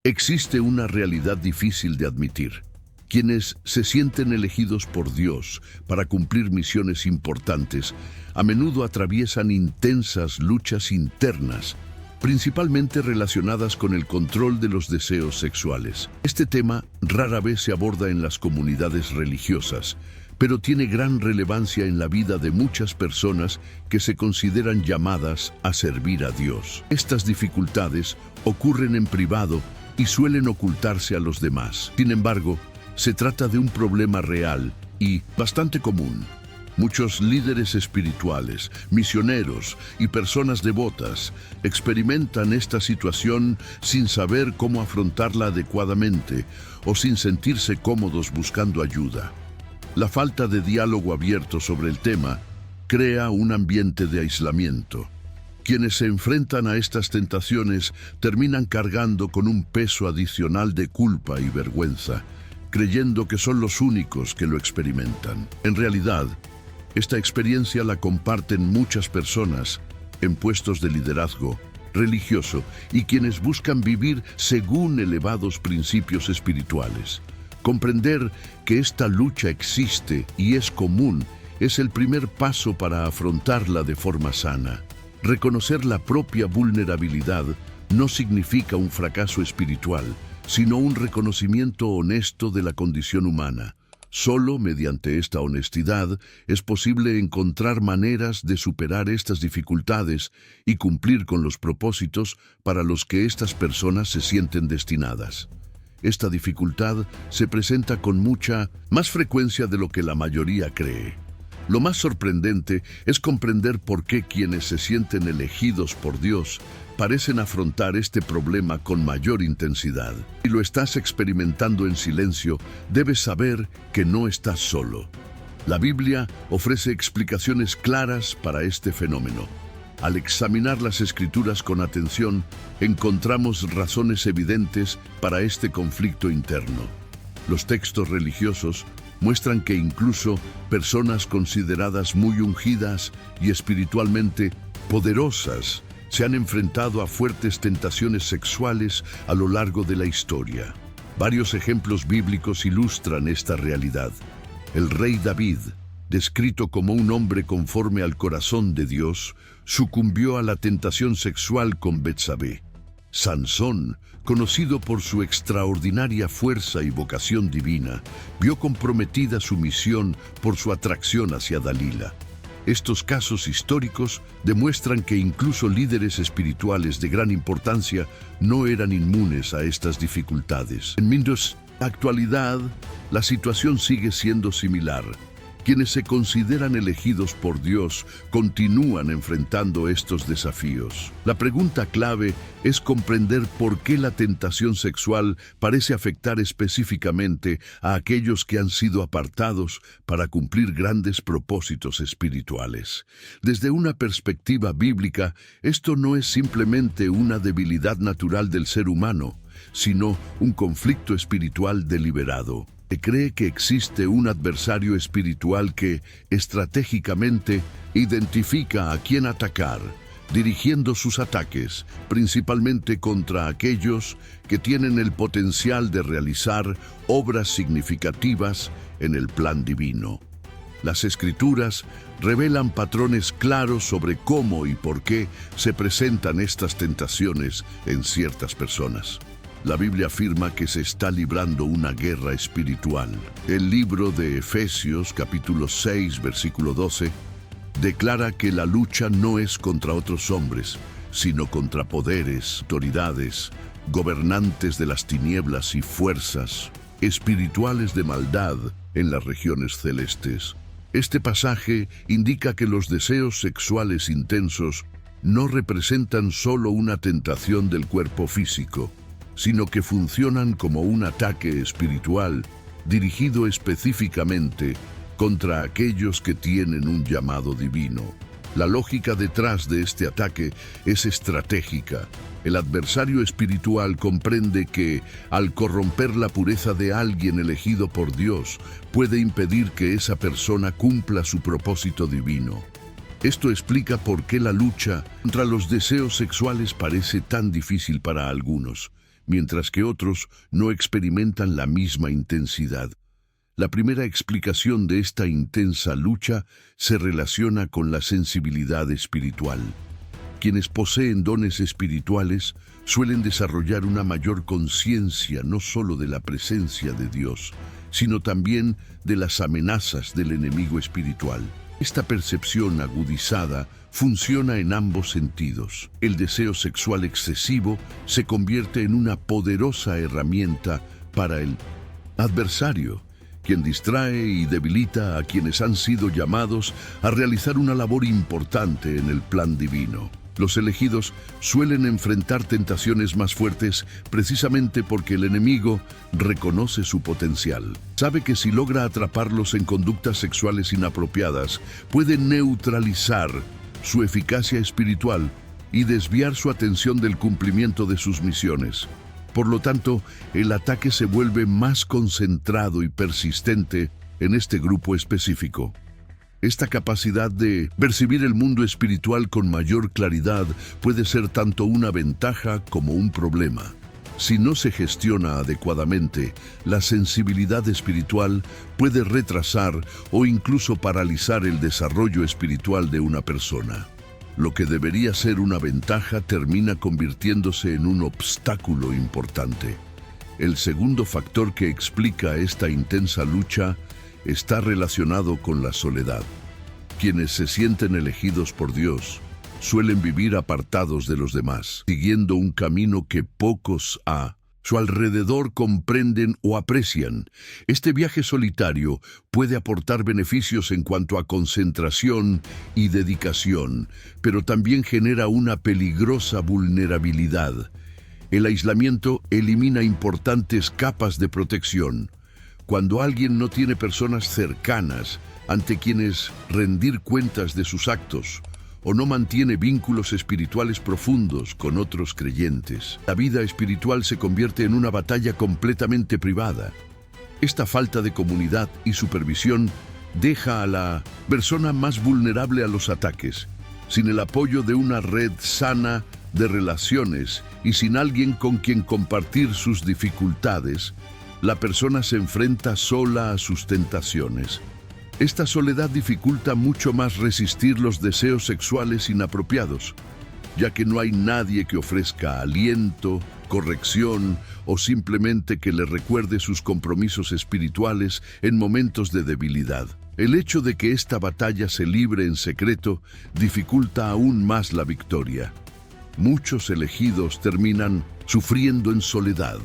Existe una realidad difícil de admitir. Quienes se sienten elegidos por Dios para cumplir misiones importantes, a menudo atraviesan intensas luchas internas, principalmente relacionadas con el control de los deseos sexuales. Este tema rara vez se aborda en las comunidades religiosas, pero tiene gran relevancia en la vida de muchas personas que se consideran llamadas a servir a Dios. Estas dificultades ocurren en privado y suelen ocultarse a los demás. Sin embargo, se trata de un problema real y bastante común. Muchos líderes espirituales, misioneros y personas devotas experimentan esta situación sin saber cómo afrontarla adecuadamente o sin sentirse cómodos buscando ayuda. La falta de diálogo abierto sobre el tema crea un ambiente de aislamiento. Quienes se enfrentan a estas tentaciones terminan cargando con un peso adicional de culpa y vergüenza, creyendo que son los únicos que lo experimentan. En realidad, esta experiencia la comparten muchas personas en puestos de liderazgo religioso y quienes buscan vivir según elevados principios espirituales. Comprender que esta lucha existe y es común es el primer paso para afrontarla de forma sana. Reconocer la propia vulnerabilidad no significa un fracaso espiritual, sino un reconocimiento honesto de la condición humana. Solo mediante esta honestidad es posible encontrar maneras de superar estas dificultades y cumplir con los propósitos para los que estas personas se sienten destinadas. Esta dificultad se presenta con mucha más frecuencia de lo que la mayoría cree. Lo más sorprendente es comprender por qué quienes se sienten elegidos por Dios parecen afrontar este problema con mayor intensidad. Si lo estás experimentando en silencio, debes saber que no estás solo. La Biblia ofrece explicaciones claras para este fenómeno. Al examinar las Escrituras con atención, encontramos razones evidentes para este conflicto interno. Los textos religiosos muestran que incluso personas consideradas muy ungidas y espiritualmente poderosas se han enfrentado a fuertes tentaciones sexuales a lo largo de la historia. Varios ejemplos bíblicos ilustran esta realidad. El rey David, descrito como un hombre conforme al corazón de Dios, sucumbió a la tentación sexual con Betsabé. Sansón, conocido por su extraordinaria fuerza y vocación divina, vio comprometida su misión por su atracción hacia Dalila. Estos casos históricos demuestran que incluso líderes espirituales de gran importancia no eran inmunes a estas dificultades. En la actualidad, la situación sigue siendo similar. Quienes se consideran elegidos por Dios continúan enfrentando estos desafíos. La pregunta clave es comprender por qué la tentación sexual parece afectar específicamente a aquellos que han sido apartados para cumplir grandes propósitos espirituales. Desde una perspectiva bíblica, esto no es simplemente una debilidad natural del ser humano, sino un conflicto espiritual deliberado. Se cree que existe un adversario espiritual que, estratégicamente, identifica a quién atacar, dirigiendo sus ataques principalmente contra aquellos que tienen el potencial de realizar obras significativas en el plan divino. Las Escrituras revelan patrones claros sobre cómo y por qué se presentan estas tentaciones en ciertas personas. La Biblia afirma que se está librando una guerra espiritual. El libro de Efesios, capítulo 6, versículo 12, declara que la lucha no es contra otros hombres, sino contra poderes, autoridades, gobernantes de las tinieblas y fuerzas espirituales de maldad en las regiones celestes. Este pasaje indica que los deseos sexuales intensos no representan solo una tentación del cuerpo físico, sino que funcionan como un ataque espiritual dirigido específicamente contra aquellos que tienen un llamado divino. La lógica detrás de este ataque es estratégica. El adversario espiritual comprende que, al corromper la pureza de alguien elegido por Dios, puede impedir que esa persona cumpla su propósito divino. Esto explica por qué la lucha contra los deseos sexuales parece tan difícil para algunos, mientras que otros no experimentan la misma intensidad. La primera explicación de esta intensa lucha se relaciona con la sensibilidad espiritual. Quienes poseen dones espirituales suelen desarrollar una mayor conciencia no solo de la presencia de Dios, sino también de las amenazas del enemigo espiritual. Esta percepción agudizada funciona en ambos sentidos. El deseo sexual excesivo se convierte en una poderosa herramienta para el adversario, quien distrae y debilita a quienes han sido llamados a realizar una labor importante en el plan divino. Los elegidos suelen enfrentar tentaciones más fuertes precisamente porque el enemigo reconoce su potencial. Sabe que si logra atraparlos en conductas sexuales inapropiadas, puede neutralizar su eficacia espiritual y desviar su atención del cumplimiento de sus misiones. Por lo tanto, el ataque se vuelve más concentrado y persistente en este grupo específico. Esta capacidad de percibir el mundo espiritual con mayor claridad puede ser tanto una ventaja como un problema. Si no se gestiona adecuadamente, la sensibilidad espiritual puede retrasar o incluso paralizar el desarrollo espiritual de una persona. Lo que debería ser una ventaja termina convirtiéndose en un obstáculo importante. El segundo factor que explica esta intensa lucha está relacionado con la soledad. Quienes se sienten elegidos por Dios suelen vivir apartados de los demás, siguiendo un camino que pocos a su alrededor comprenden o aprecian. Este viaje solitario puede aportar beneficios en cuanto a concentración y dedicación, pero también genera una peligrosa vulnerabilidad. El aislamiento elimina importantes capas de protección. Cuando alguien no tiene personas cercanas ante quienes rendir cuentas de sus actos, o no mantiene vínculos espirituales profundos con otros creyentes, la vida espiritual se convierte en una batalla completamente privada. Esta falta de comunidad y supervisión deja a la persona más vulnerable a los ataques. Sin el apoyo de una red sana de relaciones y sin alguien con quien compartir sus dificultades, la persona se enfrenta sola a sus tentaciones. Esta soledad dificulta mucho más resistir los deseos sexuales inapropiados, ya que no hay nadie que ofrezca aliento, corrección o simplemente que le recuerde sus compromisos espirituales en momentos de debilidad. El hecho de que esta batalla se libre en secreto dificulta aún más la victoria. Muchos elegidos terminan sufriendo en soledad,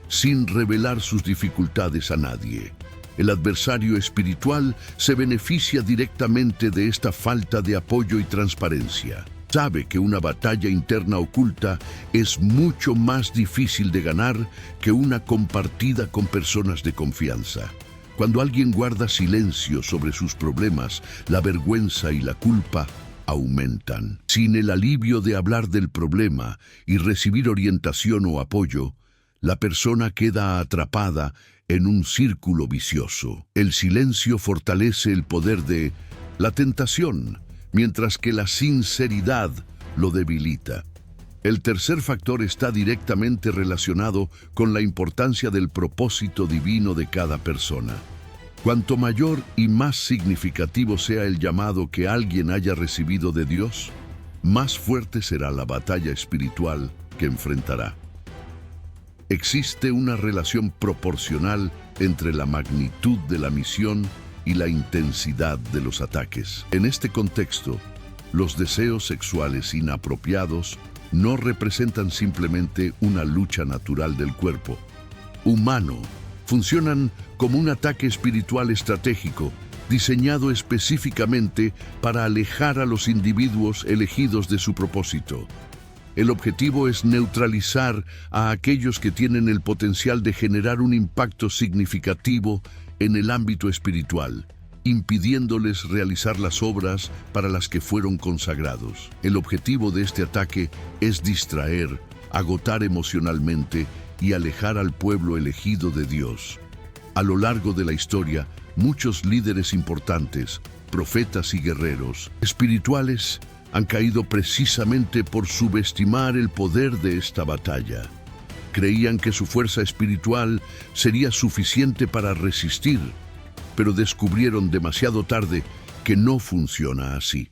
sin revelar sus dificultades a nadie. El adversario espiritual se beneficia directamente de esta falta de apoyo y transparencia. Sabe que una batalla interna oculta es mucho más difícil de ganar que una compartida con personas de confianza. Cuando alguien guarda silencio sobre sus problemas, la vergüenza y la culpa aumentan. Sin el alivio de hablar del problema y recibir orientación o apoyo, la persona queda atrapada en un círculo vicioso. El silencio fortalece el poder de la tentación, mientras que la sinceridad lo debilita. El tercer factor está directamente relacionado con la importancia del propósito divino de cada persona. Cuanto mayor y más significativo sea el llamado que alguien haya recibido de Dios, más fuerte será la batalla espiritual que enfrentará. Existe una relación proporcional entre la magnitud de la misión y la intensidad de los ataques. En este contexto, los deseos sexuales inapropiados no representan simplemente una lucha natural del cuerpo humano. Funcionan como un ataque espiritual estratégico, diseñado específicamente para alejar a los individuos elegidos de su propósito. El objetivo es neutralizar a aquellos que tienen el potencial de generar un impacto significativo en el ámbito espiritual, impidiéndoles realizar las obras para las que fueron consagrados. El objetivo de este ataque es distraer, agotar emocionalmente y alejar al pueblo elegido de Dios. A lo largo de la historia, muchos líderes importantes, profetas y guerreros espirituales han caído precisamente por subestimar el poder de esta batalla. Creían que su fuerza espiritual sería suficiente para resistir, pero descubrieron demasiado tarde que no funciona así.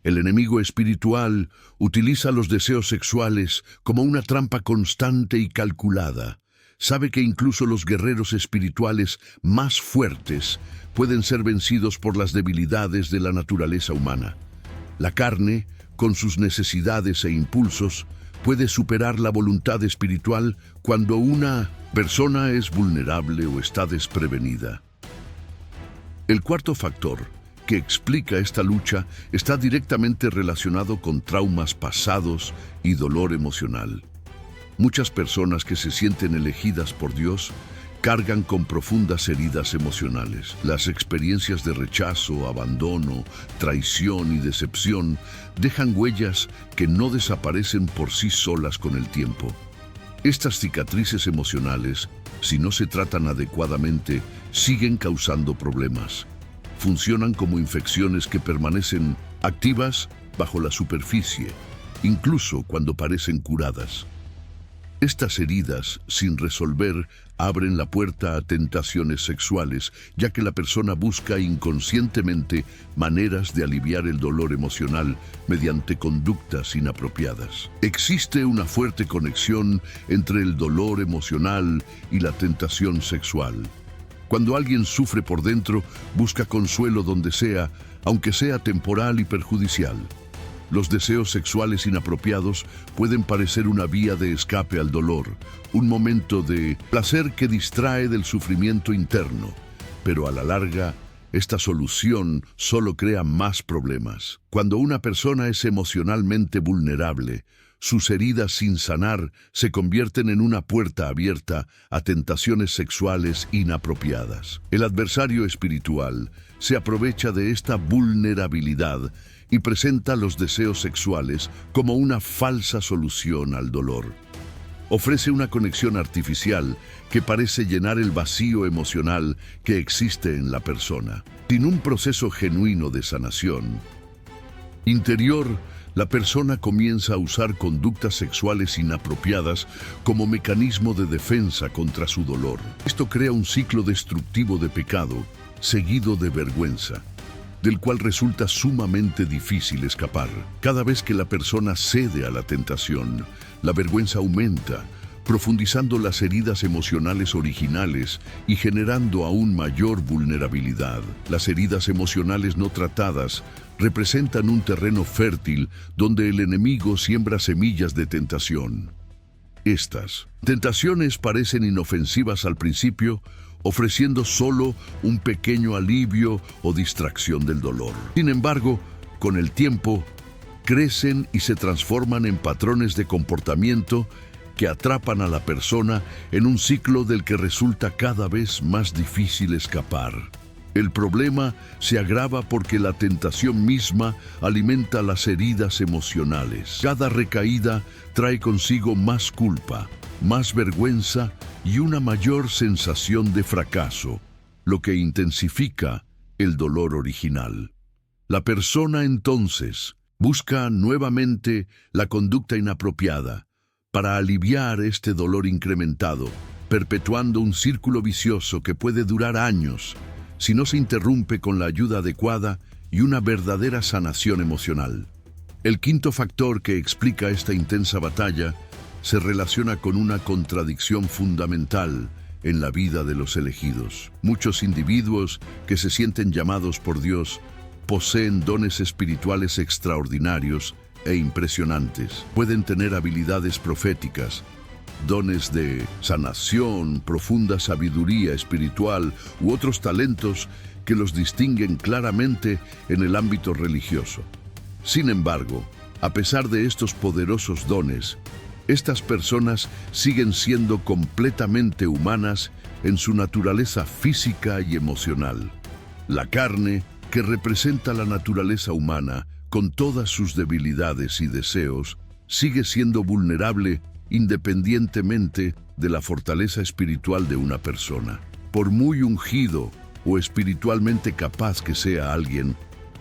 El enemigo espiritual utiliza los deseos sexuales como una trampa constante y calculada. Sabe que incluso los guerreros espirituales más fuertes pueden ser vencidos por las debilidades de la naturaleza humana. La carne, con sus necesidades e impulsos, puede superar la voluntad espiritual cuando una persona es vulnerable o está desprevenida. El cuarto factor que explica esta lucha está directamente relacionado con traumas pasados y dolor emocional. Muchas personas que se sienten elegidas por Dios cargan con profundas heridas emocionales. Las experiencias de rechazo, abandono, traición y decepción dejan huellas que no desaparecen por sí solas con el tiempo. Estas cicatrices emocionales, si no se tratan adecuadamente, siguen causando problemas. Funcionan como infecciones que permanecen activas bajo la superficie, incluso cuando parecen curadas. Estas heridas, sin resolver, abren la puerta a tentaciones sexuales, ya que la persona busca inconscientemente maneras de aliviar el dolor emocional mediante conductas inapropiadas. Existe una fuerte conexión entre el dolor emocional y la tentación sexual. Cuando alguien sufre por dentro, busca consuelo donde sea, aunque sea temporal y perjudicial. Los deseos sexuales inapropiados pueden parecer una vía de escape al dolor, un momento de placer que distrae del sufrimiento interno, pero a la larga, esta solución solo crea más problemas. Cuando una persona es emocionalmente vulnerable, sus heridas sin sanar se convierten en una puerta abierta a tentaciones sexuales inapropiadas. El adversario espiritual se aprovecha de esta vulnerabilidad y presenta los deseos sexuales como una falsa solución al dolor. Ofrece una conexión artificial que parece llenar el vacío emocional que existe en la persona. Sin un proceso genuino de sanación interior, la persona comienza a usar conductas sexuales inapropiadas como mecanismo de defensa contra su dolor. Esto crea un ciclo destructivo de pecado, seguido de vergüenza, del cual resulta sumamente difícil escapar. Cada vez que la persona cede a la tentación, la vergüenza aumenta, profundizando las heridas emocionales originales y generando aún mayor vulnerabilidad. Las heridas emocionales no tratadas representan un terreno fértil donde el enemigo siembra semillas de tentación. Estas tentaciones parecen inofensivas al principio, ofreciendo solo un pequeño alivio o distracción del dolor. Sin embargo, con el tiempo, crecen y se transforman en patrones de comportamiento que atrapan a la persona en un ciclo del que resulta cada vez más difícil escapar. El problema se agrava porque la tentación misma alimenta las heridas emocionales. Cada recaída trae consigo más culpa, más vergüenza y una mayor sensación de fracaso, lo que intensifica el dolor original. La persona entonces busca nuevamente la conducta inapropiada para aliviar este dolor incrementado, perpetuando un círculo vicioso que puede durar años si no se interrumpe con la ayuda adecuada y una verdadera sanación emocional. El quinto factor que explica esta intensa batalla se relaciona con una contradicción fundamental en la vida de los elegidos. Muchos individuos que se sienten llamados por Dios poseen dones espirituales extraordinarios e impresionantes. Pueden tener habilidades proféticas, dones de sanación, profunda sabiduría espiritual u otros talentos que los distinguen claramente en el ámbito religioso. Sin embargo, a pesar de estos poderosos dones, estas personas siguen siendo completamente humanas en su naturaleza física y emocional. La carne, que representa la naturaleza humana con todas sus debilidades y deseos, sigue siendo vulnerable independientemente de la fortaleza espiritual de una persona. Por muy ungido o espiritualmente capaz que sea alguien,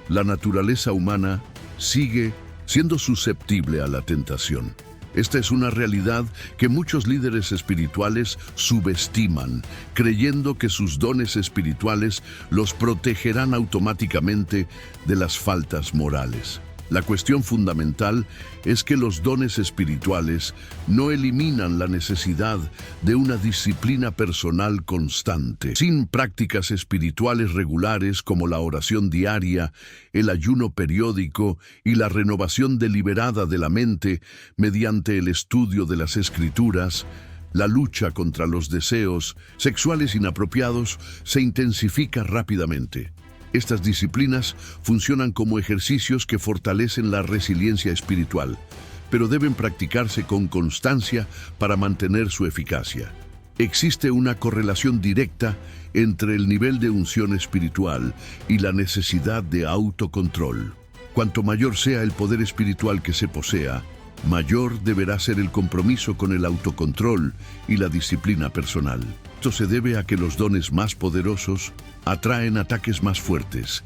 la naturaleza humana sigue siendo susceptible a la tentación. Esta es una realidad que muchos líderes espirituales subestiman, creyendo que sus dones espirituales los protegerán automáticamente de las faltas morales. La cuestión fundamental es que los dones espirituales no eliminan la necesidad de una disciplina personal constante. Sin prácticas espirituales regulares como la oración diaria, el ayuno periódico y la renovación deliberada de la mente mediante el estudio de las Escrituras, la lucha contra los deseos sexuales inapropiados se intensifica rápidamente. Estas disciplinas funcionan como ejercicios que fortalecen la resiliencia espiritual, pero deben practicarse con constancia para mantener su eficacia. Existe una correlación directa entre el nivel de unción espiritual y la necesidad de autocontrol. Cuanto mayor sea el poder espiritual que se posea, mayor deberá ser el compromiso con el autocontrol y la disciplina personal. Esto se debe a que los dones más poderosos atraen ataques más fuertes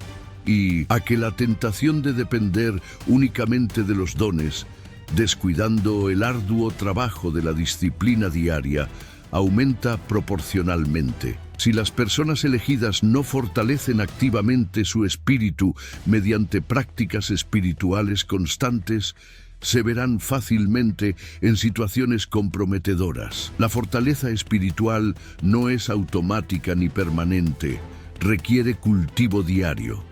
y a que la tentación de depender únicamente de los dones, descuidando el arduo trabajo de la disciplina diaria, aumenta proporcionalmente. Si las personas elegidas no fortalecen activamente su espíritu mediante prácticas espirituales constantes, se verán fácilmente en situaciones comprometedoras. La fortaleza espiritual no es automática ni permanente, requiere cultivo diario.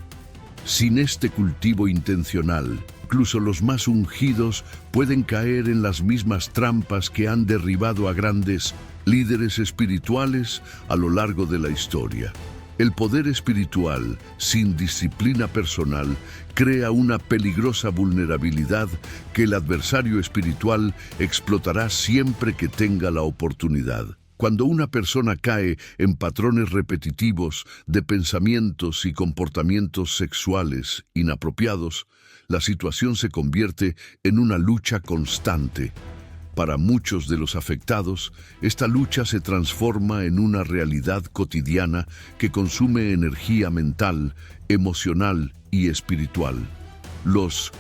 Sin este cultivo intencional, incluso los más ungidos pueden caer en las mismas trampas que han derribado a grandes líderes espirituales a lo largo de la historia. El poder espiritual, sin disciplina personal, crea una peligrosa vulnerabilidad que el adversario espiritual explotará siempre que tenga la oportunidad. Cuando una persona cae en patrones repetitivos de pensamientos y comportamientos sexuales inapropiados, la situación se convierte en una lucha constante. Para muchos de los afectados, esta lucha se transforma en una realidad cotidiana que consume energía mental, emocional y espiritual. Los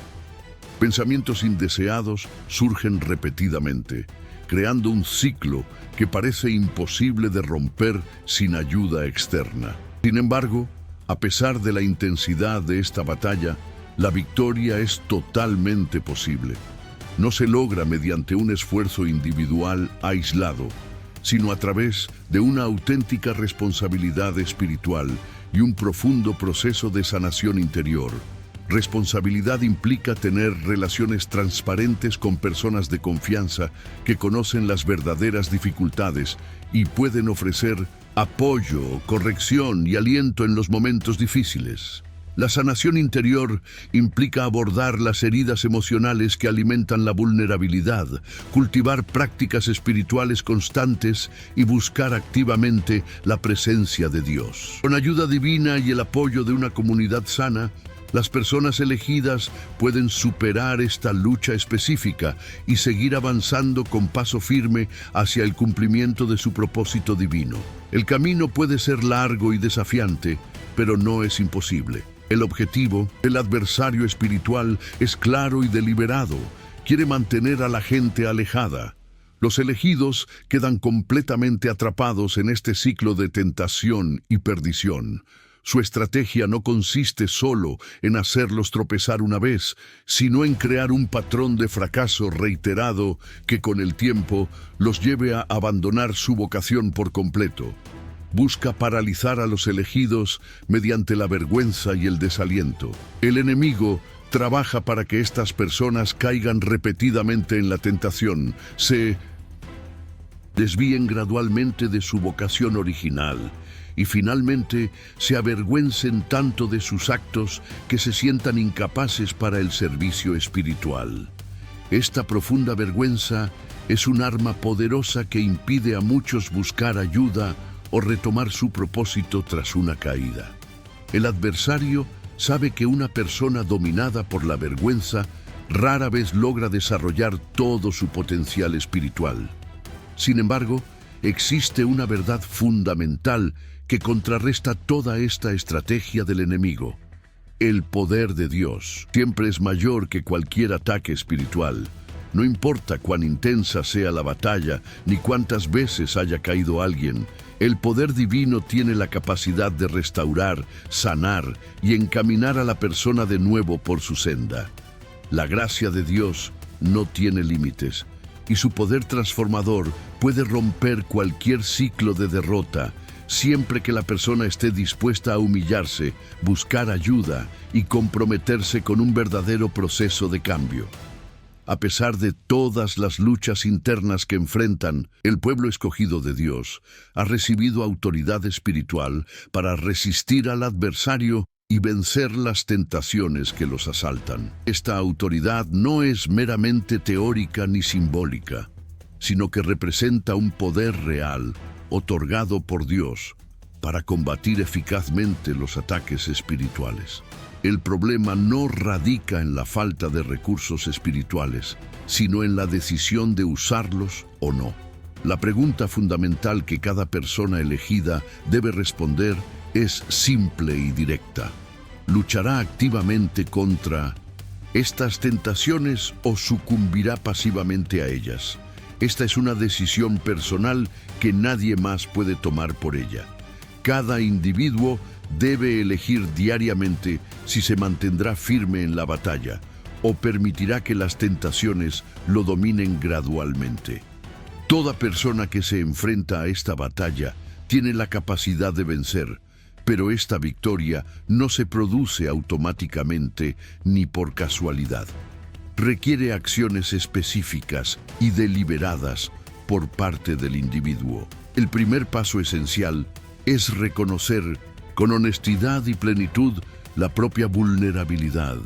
pensamientos indeseados surgen repetidamente, creando un ciclo que parece imposible de romper sin ayuda externa. Sin embargo, a pesar de la intensidad de esta batalla, la victoria es totalmente posible. No se logra mediante un esfuerzo individual aislado, sino a través de una auténtica responsabilidad espiritual y un profundo proceso de sanación interior. Responsabilidad implica tener relaciones transparentes con personas de confianza que conocen las verdaderas dificultades y pueden ofrecer apoyo, corrección y aliento en los momentos difíciles. La sanación interior implica abordar las heridas emocionales que alimentan la vulnerabilidad, cultivar prácticas espirituales constantes y buscar activamente la presencia de Dios. Con ayuda divina y el apoyo de una comunidad sana, las personas elegidas pueden superar esta lucha específica y seguir avanzando con paso firme hacia el cumplimiento de su propósito divino. El camino puede ser largo y desafiante, pero no es imposible. El objetivo del adversario espiritual es claro y deliberado. Quiere mantener a la gente alejada. Los elegidos quedan completamente atrapados en este ciclo de tentación y perdición. Su estrategia no consiste solo en hacerlos tropezar una vez, sino en crear un patrón de fracaso reiterado que con el tiempo los lleve a abandonar su vocación por completo. Busca paralizar a los elegidos mediante la vergüenza y el desaliento. El enemigo trabaja para que estas personas caigan repetidamente en la tentación, se desvíen gradualmente de su vocación original y finalmente se avergüencen tanto de sus actos que se sientan incapaces para el servicio espiritual. Esta profunda vergüenza es un arma poderosa que impide a muchos buscar ayuda o retomar su propósito tras una caída. El adversario sabe que una persona dominada por la vergüenza rara vez logra desarrollar todo su potencial espiritual. Sin embargo, existe una verdad fundamental que contrarresta toda esta estrategia del enemigo. El poder de Dios siempre es mayor que cualquier ataque espiritual. No importa cuán intensa sea la batalla, ni cuántas veces haya caído alguien, el poder divino tiene la capacidad de restaurar, sanar y encaminar a la persona de nuevo por su senda. La gracia de Dios no tiene límites, y su poder transformador puede romper cualquier ciclo de derrota, siempre que la persona esté dispuesta a humillarse, buscar ayuda y comprometerse con un verdadero proceso de cambio. A pesar de todas las luchas internas que enfrentan, el pueblo escogido de Dios ha recibido autoridad espiritual para resistir al adversario y vencer las tentaciones que los asaltan. Esta autoridad no es meramente teórica ni simbólica, sino que representa un poder real otorgado por Dios para combatir eficazmente los ataques espirituales. El problema no radica en la falta de recursos espirituales, sino en la decisión de usarlos o no. La pregunta fundamental que cada persona elegida debe responder es simple y directa. ¿Luchará activamente contra estas tentaciones o sucumbirá pasivamente a ellas? Esta es una decisión personal que nadie más puede tomar por ella. Cada individuo debe elegir diariamente si se mantendrá firme en la batalla o permitirá que las tentaciones lo dominen gradualmente. Toda persona que se enfrenta a esta batalla tiene la capacidad de vencer, pero esta victoria no se produce automáticamente ni por casualidad. Requiere acciones específicas y deliberadas por parte del individuo. El primer paso esencial es reconocer con honestidad y plenitud la propia vulnerabilidad,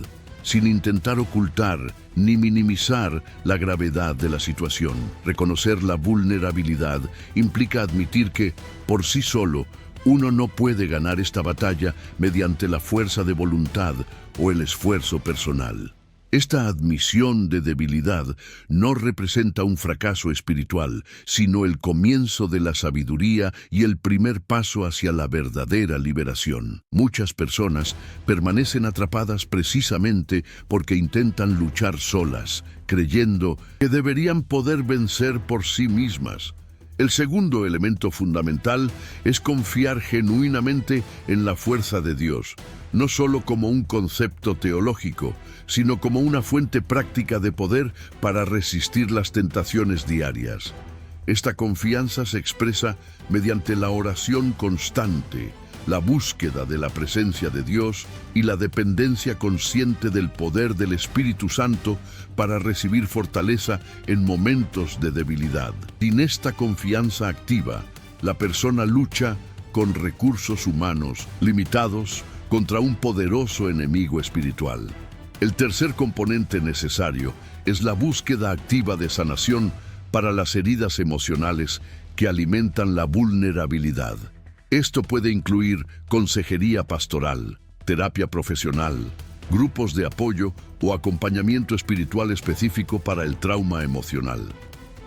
sin intentar ocultar ni minimizar la gravedad de la situación. Reconocer la vulnerabilidad implica admitir que, por sí solo, uno no puede ganar esta batalla mediante la fuerza de voluntad o el esfuerzo personal. Esta admisión de debilidad no representa un fracaso espiritual, sino el comienzo de la sabiduría y el primer paso hacia la verdadera liberación. Muchas personas permanecen atrapadas precisamente porque intentan luchar solas, creyendo que deberían poder vencer por sí mismas. El segundo elemento fundamental es confiar genuinamente en la fuerza de Dios, no solo como un concepto teológico, sino como una fuente práctica de poder para resistir las tentaciones diarias. Esta confianza se expresa mediante la oración constante, la búsqueda de la presencia de Dios y la dependencia consciente del poder del Espíritu Santo para recibir fortaleza en momentos de debilidad. Sin esta confianza activa, la persona lucha con recursos humanos limitados contra un poderoso enemigo espiritual. El tercer componente necesario es la búsqueda activa de sanación para las heridas emocionales que alimentan la vulnerabilidad. Esto puede incluir consejería pastoral, terapia profesional, grupos de apoyo o acompañamiento espiritual específico para el trauma emocional.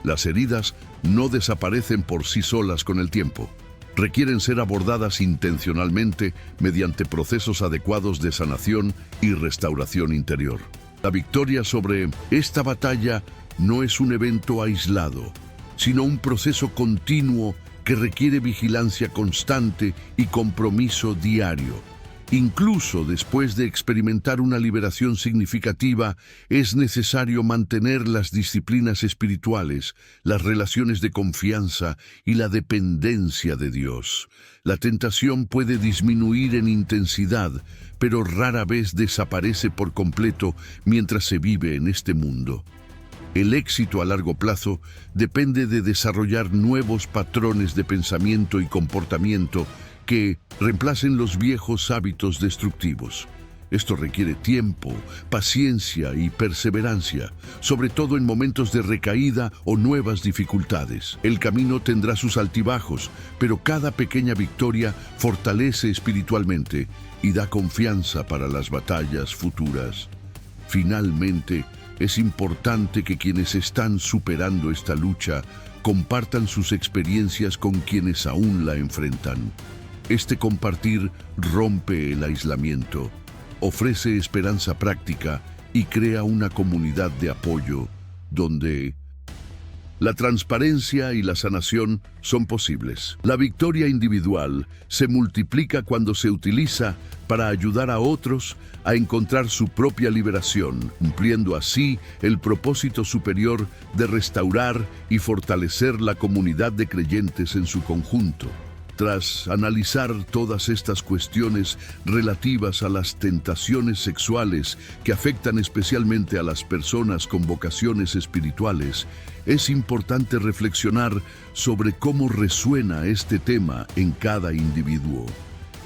Las heridas no desaparecen por sí solas con el tiempo. Requieren ser abordadas intencionalmente mediante procesos adecuados de sanación y restauración interior. La victoria sobre esta batalla no es un evento aislado, sino un proceso continuo que requiere vigilancia constante y compromiso diario. Incluso después de experimentar una liberación significativa, es necesario mantener las disciplinas espirituales, las relaciones de confianza y la dependencia de Dios. La tentación puede disminuir en intensidad, pero rara vez desaparece por completo mientras se vive en este mundo. El éxito a largo plazo depende de desarrollar nuevos patrones de pensamiento y comportamiento que reemplacen los viejos hábitos destructivos. Esto requiere tiempo, paciencia y perseverancia, sobre todo en momentos de recaída o nuevas dificultades. El camino tendrá sus altibajos, pero cada pequeña victoria fortalece espiritualmente y da confianza para las batallas futuras. Finalmente, es importante que quienes están superando esta lucha compartan sus experiencias con quienes aún la enfrentan. Este compartir rompe el aislamiento, ofrece esperanza práctica y crea una comunidad de apoyo donde la transparencia y la sanación son posibles. La victoria individual se multiplica cuando se utiliza para ayudar a otros a encontrar su propia liberación, cumpliendo así el propósito superior de restaurar y fortalecer la comunidad de creyentes en su conjunto. Tras analizar todas estas cuestiones relativas a las tentaciones sexuales que afectan especialmente a las personas con vocaciones espirituales, es importante reflexionar sobre cómo resuena este tema en cada individuo.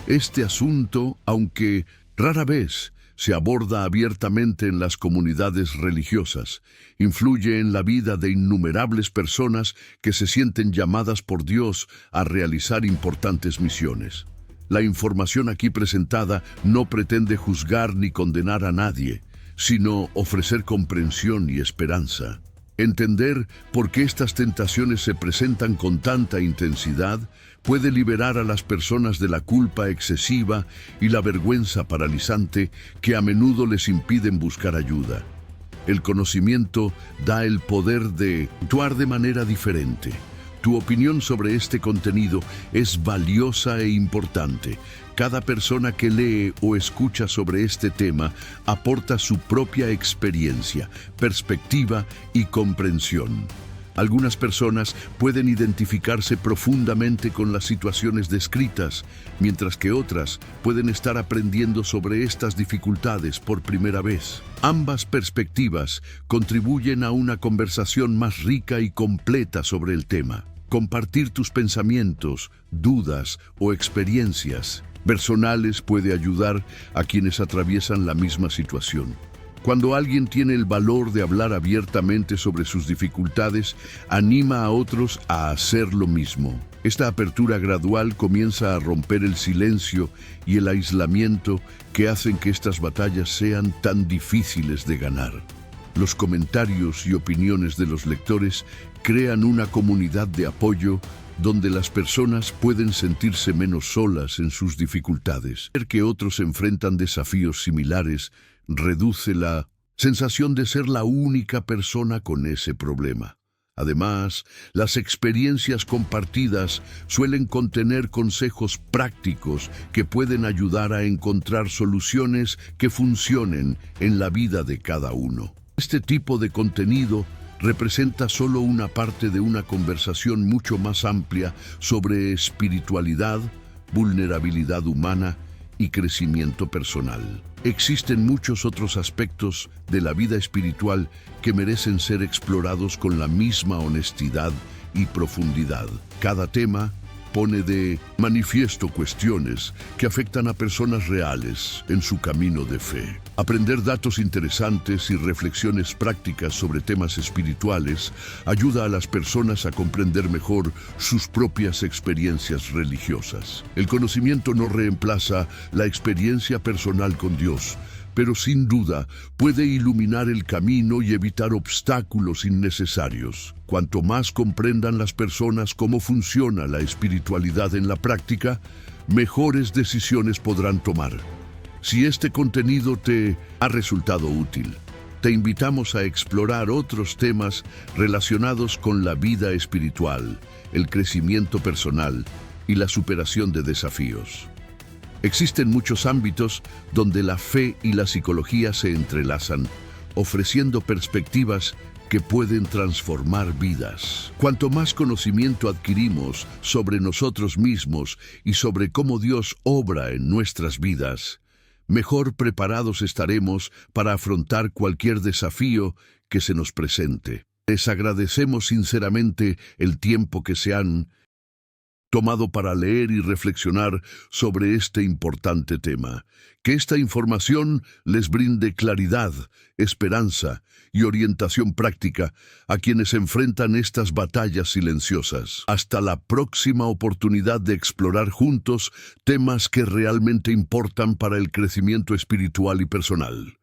Este asunto, aunque rara vez se aborda abiertamente en las comunidades religiosas, influye en la vida de innumerables personas que se sienten llamadas por Dios a realizar importantes misiones. La información aquí presentada no pretende juzgar ni condenar a nadie, sino ofrecer comprensión y esperanza. Entender por qué estas tentaciones se presentan con tanta intensidad puede liberar a las personas de la culpa excesiva y la vergüenza paralizante que a menudo les impiden buscar ayuda. El conocimiento da el poder de actuar de manera diferente. Tu opinión sobre este contenido es valiosa e importante. Cada persona que lee o escucha sobre este tema aporta su propia experiencia, perspectiva y comprensión. Algunas personas pueden identificarse profundamente con las situaciones descritas, mientras que otras pueden estar aprendiendo sobre estas dificultades por primera vez. Ambas perspectivas contribuyen a una conversación más rica y completa sobre el tema. Compartir tus pensamientos, dudas o experiencias personales puede ayudar a quienes atraviesan la misma situación. Cuando alguien tiene el valor de hablar abiertamente sobre sus dificultades, anima a otros a hacer lo mismo. Esta apertura gradual comienza a romper el silencio y el aislamiento que hacen que estas batallas sean tan difíciles de ganar. Los comentarios y opiniones de los lectores crean una comunidad de apoyo donde las personas pueden sentirse menos solas en sus dificultades. Ver que otros enfrentan desafíos similares reduce la sensación de ser la única persona con ese problema. Además, las experiencias compartidas suelen contener consejos prácticos que pueden ayudar a encontrar soluciones que funcionen en la vida de cada uno. Este tipo de contenido representa solo una parte de una conversación mucho más amplia sobre espiritualidad, vulnerabilidad humana y crecimiento personal. Existen muchos otros aspectos de la vida espiritual que merecen ser explorados con la misma honestidad y profundidad. Cada tema pone de manifiesto cuestiones que afectan a personas reales en su camino de fe. Aprender datos interesantes y reflexiones prácticas sobre temas espirituales ayuda a las personas a comprender mejor sus propias experiencias religiosas. El conocimiento no reemplaza la experiencia personal con Dios, pero sin duda puede iluminar el camino y evitar obstáculos innecesarios. Cuanto más comprendan las personas cómo funciona la espiritualidad en la práctica, mejores decisiones podrán tomar. Si este contenido te ha resultado útil, te invitamos a explorar otros temas relacionados con la vida espiritual, el crecimiento personal y la superación de desafíos. Existen muchos ámbitos donde la fe y la psicología se entrelazan, ofreciendo perspectivas que pueden transformar vidas. Cuanto más conocimiento adquirimos sobre nosotros mismos y sobre cómo Dios obra en nuestras vidas, mejor preparados estaremos para afrontar cualquier desafío que se nos presente. Les agradecemos sinceramente el tiempo que se han tomado para leer y reflexionar sobre este importante tema. Que esta información les brinde claridad, esperanza y orientación práctica a quienes enfrentan estas batallas silenciosas. Hasta la próxima oportunidad de explorar juntos temas que realmente importan para el crecimiento espiritual y personal.